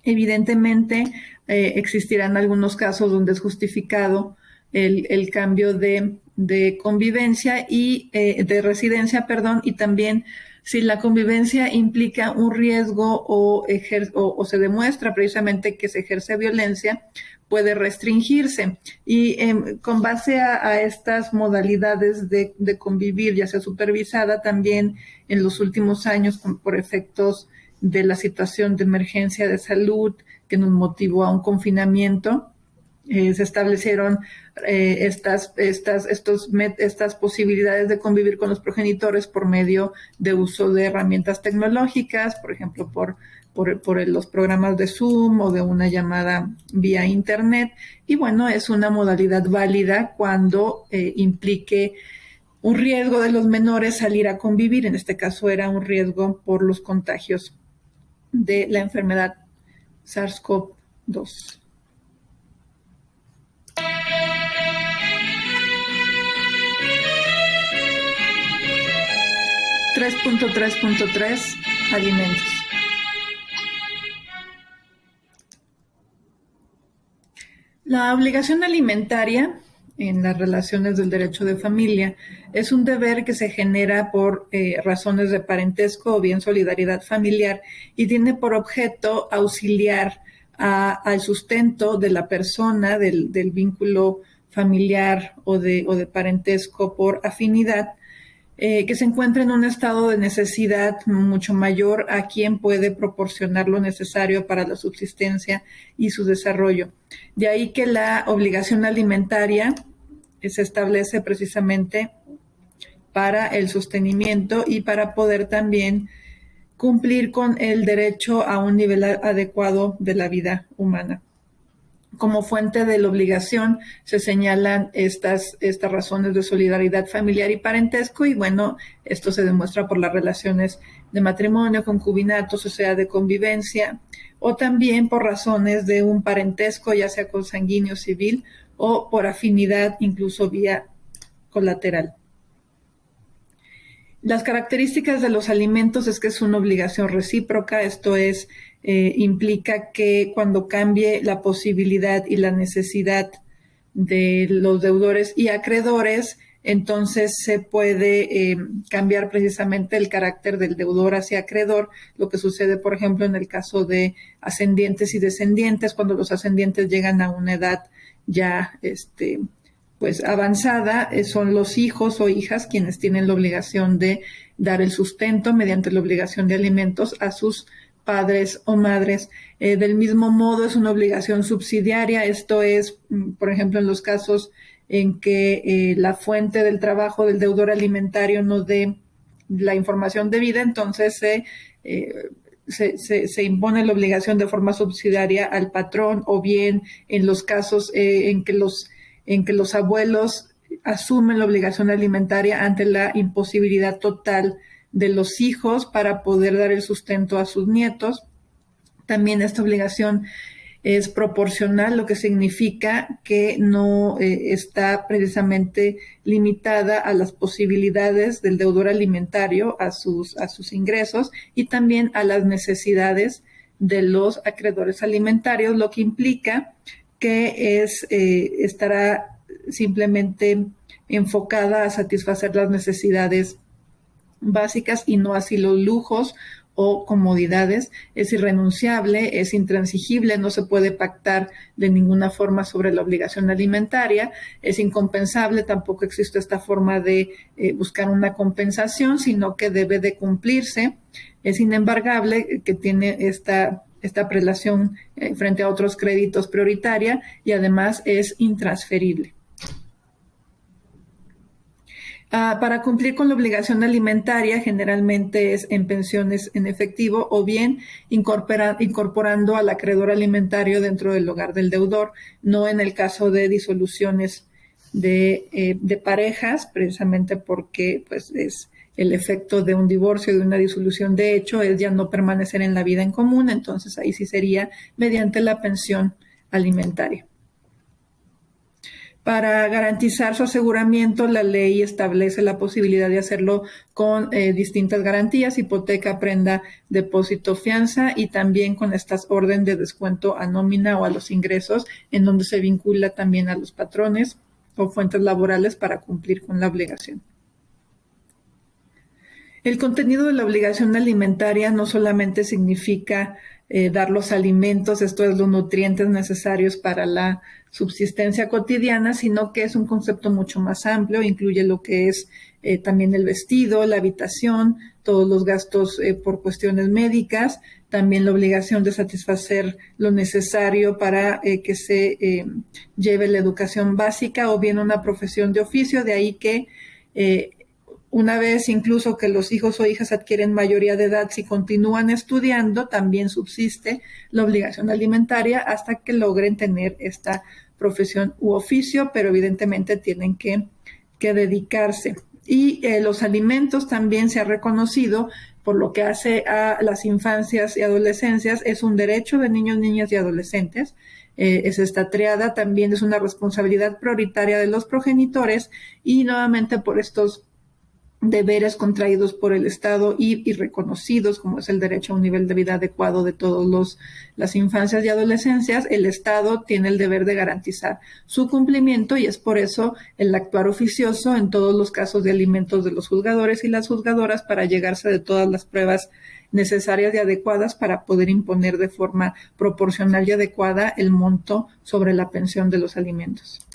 Evidentemente existirán algunos casos donde es justificado el cambio de convivencia y de residencia, y también si la convivencia implica un riesgo o se demuestra precisamente que se ejerce violencia, puede restringirse. Y con base a estas modalidades de convivir, ya sea supervisada, también en los últimos años, por efectos de la situación de emergencia de salud que nos motivó a un confinamiento, se establecieron estas posibilidades de convivir con los progenitores por medio de uso de herramientas tecnológicas, por ejemplo, por los programas de Zoom o de una llamada vía Internet. Y bueno, es una modalidad válida cuando implique un riesgo de los menores salir a convivir. En este caso era un riesgo por los contagios de la enfermedad SARS-CoV-2. (3.3.3) Alimentos. La obligación alimentaria en las relaciones del derecho de familia es un deber que se genera por razones de parentesco o bien solidaridad familiar y tiene por objeto auxiliar al sustento de la persona, del vínculo familiar o de parentesco por afinidad, que se encuentra en un estado de necesidad mucho mayor a quien puede proporcionar lo necesario para la subsistencia y su desarrollo. De ahí que la obligación alimentaria se establece precisamente para el sostenimiento y para poder también cumplir con el derecho a un nivel adecuado de la vida humana. Como fuente de la obligación se señalan estas razones de solidaridad familiar y parentesco, y bueno, esto se demuestra por las relaciones de matrimonio, concubinato, sociedad de convivencia, o también por razones de un parentesco, ya sea consanguíneo, civil, o por afinidad, incluso vía colateral. Las características de los alimentos es que es una obligación recíproca, esto es, implica que cuando cambie la posibilidad y la necesidad de los deudores y acreedores, entonces se puede cambiar precisamente el carácter del deudor hacia acreedor, lo que sucede, por ejemplo, en el caso de ascendientes y descendientes, cuando los ascendientes llegan a una edad ya pues avanzada, son los hijos o hijas quienes tienen la obligación de dar el sustento mediante la obligación de alimentos a sus padres o madres. Del mismo modo, es una obligación subsidiaria, esto es, por ejemplo, en los casos en que la fuente del trabajo del deudor alimentario no dé la información debida, entonces se impone la obligación de forma subsidiaria al patrón, o bien en los casos en que los abuelos asumen la obligación alimentaria ante la imposibilidad total de los hijos para poder dar el sustento a sus nietos. También esta obligación es proporcional, lo que significa que no está precisamente limitada a las posibilidades del deudor alimentario, a sus ingresos, y también a las necesidades de los acreedores alimentarios, lo que implica que estará simplemente enfocada a satisfacer las necesidades básicas y no así los lujos o comodidades. Es irrenunciable, es intransigible, no se puede pactar de ninguna forma sobre la obligación alimentaria, es incompensable, tampoco existe esta forma de buscar una compensación, sino que debe de cumplirse, es inembargable, que tiene esta prelación frente a otros créditos prioritaria, y además es intransferible. Para cumplir con la obligación alimentaria, generalmente es en pensiones en efectivo o bien incorporando al acreedor alimentario dentro del hogar del deudor, no en el caso de disoluciones de parejas, precisamente porque pues es el efecto de un divorcio, de una disolución de hecho, es ya no permanecer en la vida en común, entonces ahí sí sería mediante la pensión alimentaria. Para garantizar su aseguramiento, la ley establece la posibilidad de hacerlo con distintas garantías: hipoteca, prenda, depósito, fianza, y también con estas orden de descuento a nómina o a los ingresos, en donde se vincula también a los patrones o fuentes laborales para cumplir con la obligación. El contenido de la obligación alimentaria no solamente significa dar los alimentos, esto es, los nutrientes necesarios para la subsistencia cotidiana, sino que es un concepto mucho más amplio, incluye lo que es también el vestido, la habitación, todos los gastos por cuestiones médicas, también la obligación de satisfacer lo necesario para que se lleve la educación básica o bien una profesión de oficio, de ahí que una vez incluso que los hijos o hijas adquieren mayoría de edad, si continúan estudiando, también subsiste la obligación alimentaria hasta que logren tener esta profesión u oficio, pero evidentemente tienen que dedicarse. Y los alimentos también se ha reconocido, por lo que hace a las infancias y adolescencias, es un derecho de niños, niñas y adolescentes. Es esta triada, también es una responsabilidad prioritaria de los progenitores, y nuevamente por estos deberes contraídos por el Estado y reconocidos, como es el derecho a un nivel de vida adecuado de todas las infancias y adolescencias, el Estado tiene el deber de garantizar su cumplimiento, y es por eso el actuar oficioso en todos los casos de alimentos de los juzgadores y las juzgadoras, para llegarse de todas las pruebas necesarias y adecuadas para poder imponer de forma proporcional y adecuada el monto sobre la pensión de los alimentos.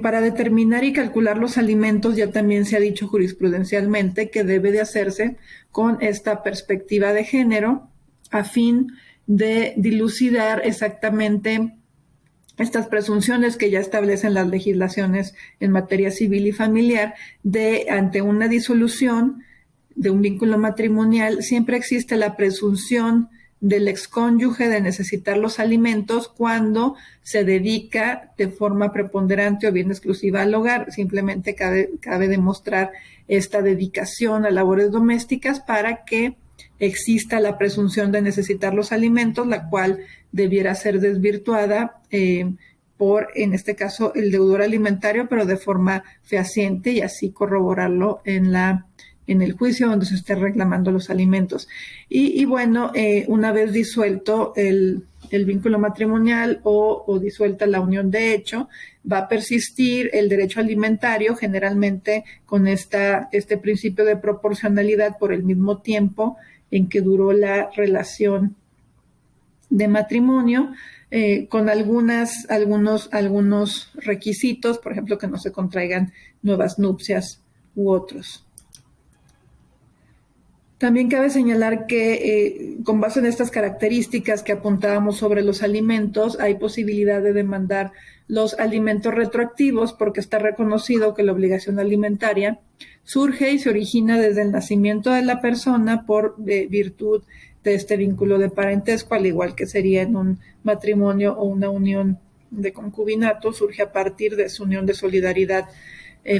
Para determinar y calcular los alimentos, ya también se ha dicho jurisprudencialmente que debe de hacerse con esta perspectiva de género, a fin de dilucidar exactamente estas presunciones que ya establecen las legislaciones en materia civil y familiar, de ante una disolución de un vínculo matrimonial, siempre existe la presunción del excónyuge de necesitar los alimentos cuando se dedica de forma preponderante o bien exclusiva al hogar. Simplemente cabe demostrar esta dedicación a labores domésticas para que exista la presunción de necesitar los alimentos, la cual debiera ser desvirtuada por, en este caso, el deudor alimentario, pero de forma fehaciente, y así corroborarlo en el juicio donde se esté reclamando los alimentos. Y bueno, una vez disuelto el vínculo matrimonial o disuelta la unión de hecho, va a persistir el derecho alimentario, generalmente con este principio de proporcionalidad por el mismo tiempo en que duró la relación de matrimonio, con algunos requisitos, por ejemplo, que no se contraigan nuevas nupcias u otros. También cabe señalar que con base en estas características que apuntábamos sobre los alimentos, hay posibilidad de demandar los alimentos retroactivos, porque está reconocido que la obligación alimentaria surge y se origina desde el nacimiento de la persona por virtud de este vínculo de parentesco, al igual que sería en un matrimonio o una unión de concubinato, surge a partir de su unión de solidaridad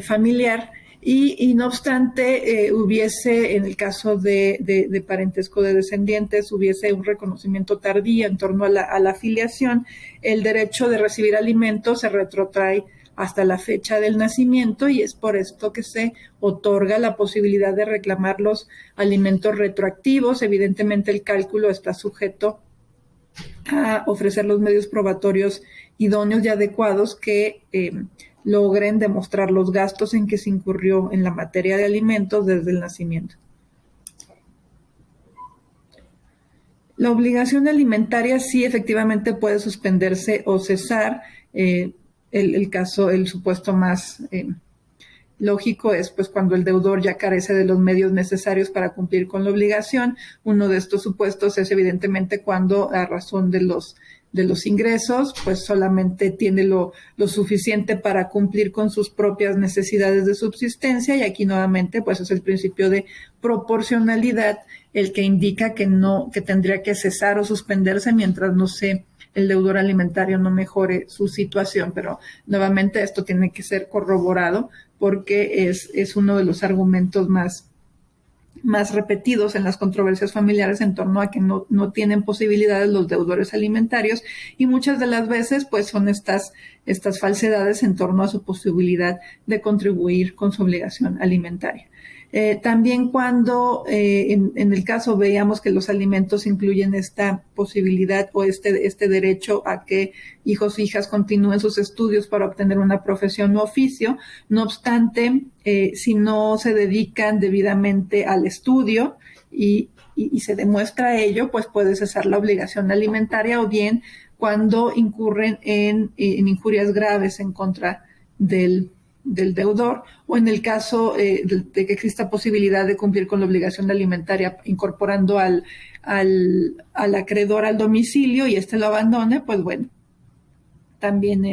familiar. Y no obstante, hubiese, en el caso de parentesco de descendientes, hubiese un reconocimiento tardío en torno a la filiación, el derecho de recibir alimentos se retrotrae hasta la fecha del nacimiento, y es por esto que se otorga la posibilidad de reclamar los alimentos retroactivos. Evidentemente, el cálculo está sujeto a ofrecer los medios probatorios idóneos y adecuados que logren demostrar los gastos en que se incurrió en la materia de alimentos desde el nacimiento. La obligación alimentaria sí efectivamente puede suspenderse o cesar. El supuesto más lógico es pues cuando el deudor ya carece de los medios necesarios para cumplir con la obligación. Uno de estos supuestos es evidentemente cuando, a razón de los ingresos, pues solamente tiene lo suficiente para cumplir con sus propias necesidades de subsistencia, y aquí nuevamente pues es el principio de proporcionalidad el que indica que tendría que cesar o suspenderse mientras el deudor alimentario no mejore su situación. Pero nuevamente esto tiene que ser corroborado, porque es uno de los argumentos más repetidos en las controversias familiares en torno a que no tienen posibilidades los deudores alimentarios, y muchas de las veces pues son estas falsedades en torno a su posibilidad de contribuir con su obligación alimentaria. También cuando en el caso veíamos que los alimentos incluyen esta posibilidad o este derecho a que hijos e hijas continúen sus estudios para obtener una profesión u oficio, no obstante, si no se dedican debidamente al estudio y se demuestra ello, pues puede cesar la obligación alimentaria, o bien cuando incurren en injurias graves en contra del deudor, o en el caso de que exista posibilidad de cumplir con la obligación alimentaria incorporando al acreedor al domicilio y éste lo abandone, pues bueno, también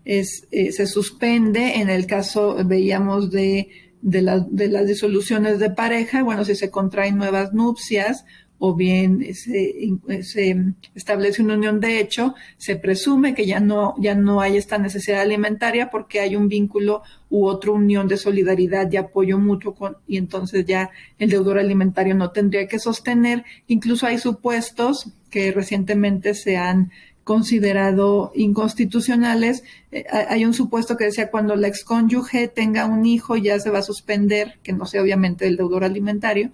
se suspende. En el caso, veíamos, de las disoluciones de pareja, bueno, si se contraen nuevas nupcias o bien se establece una unión de hecho, se presume que ya no hay esta necesidad alimentaria porque hay un vínculo u otra unión de solidaridad y apoyo mutuo y entonces ya el deudor alimentario no tendría que sostener. Incluso hay supuestos que recientemente se han considerado inconstitucionales. Hay un supuesto que decía cuando la excónyuge tenga un hijo ya se va a suspender, que no sea obviamente el deudor alimentario,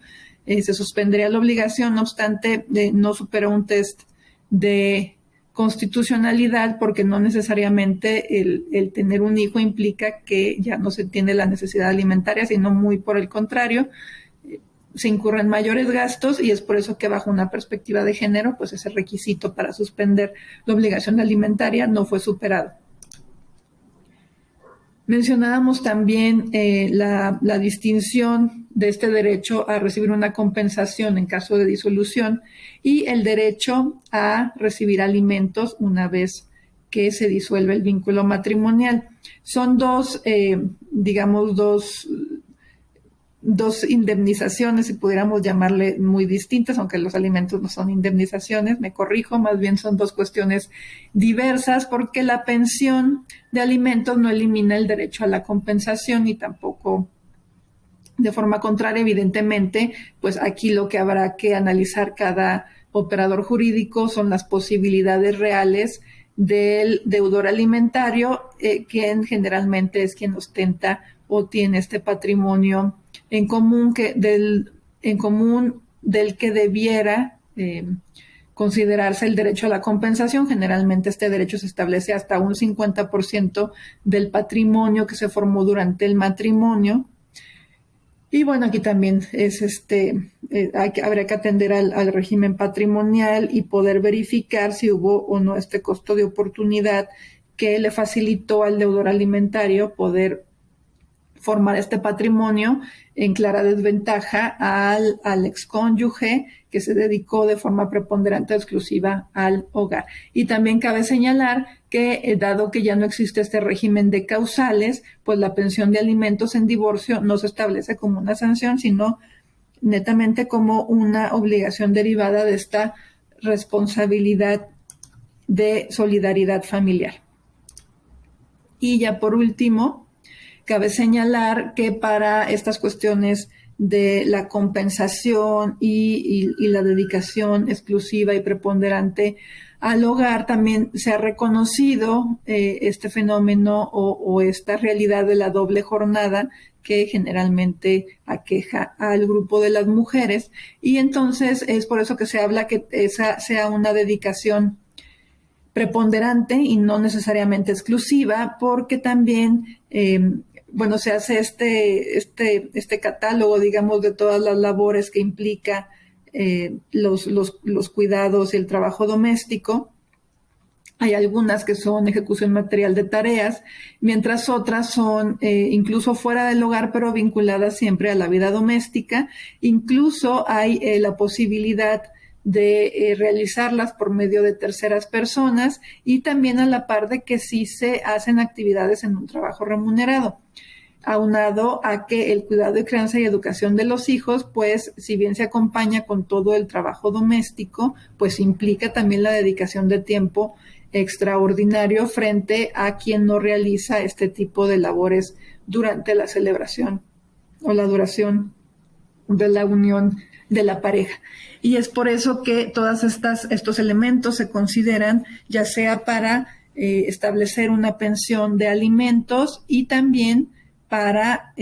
se suspendería la obligación, no obstante, no supera un test de constitucionalidad porque no necesariamente el tener un hijo implica que ya no se tiene la necesidad alimentaria, sino muy por el contrario, se incurren mayores gastos y es por eso que bajo una perspectiva de género, pues ese requisito para suspender la obligación alimentaria no fue superado. Mencionábamos también la distinción de este derecho a recibir una compensación en caso de disolución y el derecho a recibir alimentos una vez que se disuelve el vínculo matrimonial. Son dos indemnizaciones, si pudiéramos llamarle, muy distintas, aunque los alimentos no son indemnizaciones, me corrijo, más bien son dos cuestiones diversas, porque la pensión de alimentos no elimina el derecho a la compensación y tampoco de forma contraria, evidentemente, pues aquí lo que habrá que analizar cada operador jurídico son las posibilidades reales del deudor alimentario, quien generalmente es quien ostenta o tiene este patrimonio en común del que debiera considerarse el derecho a la compensación. Generalmente este derecho se establece hasta un 50% del patrimonio que se formó durante el matrimonio. Y bueno, aquí también es habría que atender al régimen patrimonial y poder verificar si hubo o no este costo de oportunidad que le facilitó al deudor alimentario poder formar este patrimonio en clara desventaja al excónyuge que se dedicó de forma preponderante o exclusiva al hogar. Y también cabe señalar que, dado que ya no existe este régimen de causales, pues la pensión de alimentos en divorcio no se establece como una sanción, sino netamente como una obligación derivada de esta responsabilidad de solidaridad familiar. Y ya por último, cabe señalar que para estas cuestiones de la compensación y la dedicación exclusiva y preponderante al hogar, también se ha reconocido este fenómeno o esta realidad de la doble jornada que generalmente aqueja al grupo de las mujeres. Y entonces es por eso que se habla que esa sea una dedicación preponderante y no necesariamente exclusiva, porque también se hace este catálogo, digamos, de todas las labores que implica los cuidados y el trabajo doméstico. Hay algunas que son ejecución material de tareas, mientras otras son incluso fuera del hogar, pero vinculadas siempre a la vida doméstica. Incluso hay la posibilidad de realizarlas por medio de terceras personas y también a la par de que sí se hacen actividades en un trabajo remunerado, aunado a que el cuidado y crianza y educación de los hijos, pues si bien se acompaña con todo el trabajo doméstico, pues implica también la dedicación de tiempo extraordinario frente a quien no realiza este tipo de labores durante la celebración o la duración de la unión de la pareja. Y es por eso que todos estos elementos se consideran ya sea para establecer una pensión de alimentos y también para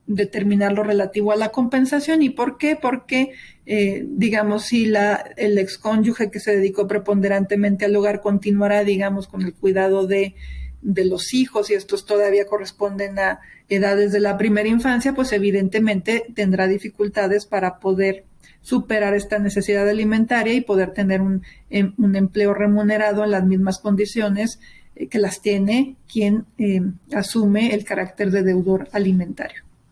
determinar lo relativo a la compensación. ¿Y por qué? Porque, si el excónyuge que se dedicó preponderantemente al hogar continuará, digamos, con el cuidado de los hijos y estos todavía corresponden a edades de la primera infancia, pues evidentemente tendrá dificultades para poder superar esta necesidad alimentaria y poder tener un empleo remunerado en las mismas condiciones que las tiene quien asume el carácter de deudor alimentario.